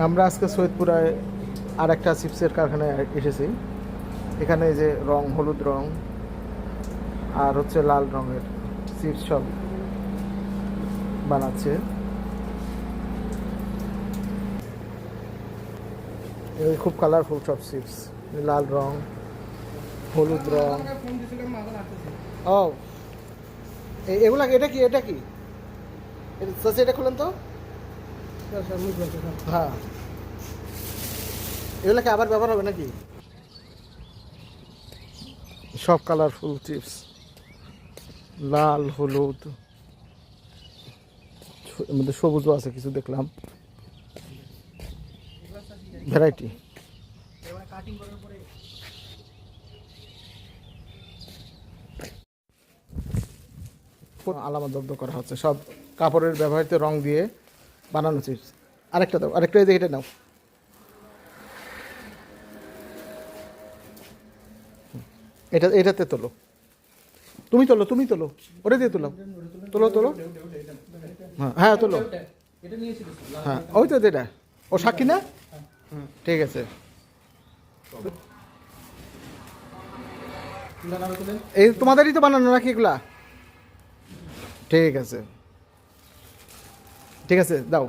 আমরা আজকে সৈয়দপুরায় আর একটা চিপসের কারখানায় এসেছি। এখানে এই যে রং, হলুদ রং আর হচ্ছে লাল রঙের চিপস সব বানাচ্ছে। এই খুব কালারফুল সব চিপস, লাল রং, হলুদ রং। ও এগুলা, এটা কি এটা কি এটা খুলেন তো। হ্যাঁ, এগুলো কি আবার ব্যবহার হবে নাকি? সব কালারফুল চিপস, লাল, হলুদ, এর মধ্যে সবুজও আছে কিছু দেখলাম, ভ্যারাইটি। আলামত জব্দ করা হচ্ছে, সব কাপড়ের ব্যবহৃত রং দিয়ে বানানো চিপস। আরেকটা দাও, আরেকটা এই যে এটা নাও। এটাতে তোলো, তুমি তোলো, তুমি তোলো, ওটা দিয়ে তোলো, তোলো তোলো। হ্যাঁ হ্যাঁ তোলো। হ্যাঁ ওই তো এটা, ও সাক্ষী না? ঠিক আছে। এই তোমাদেরই তো বানানো নাকি এগুলা? ঠিক আছে, ঠিক আছে, দাও।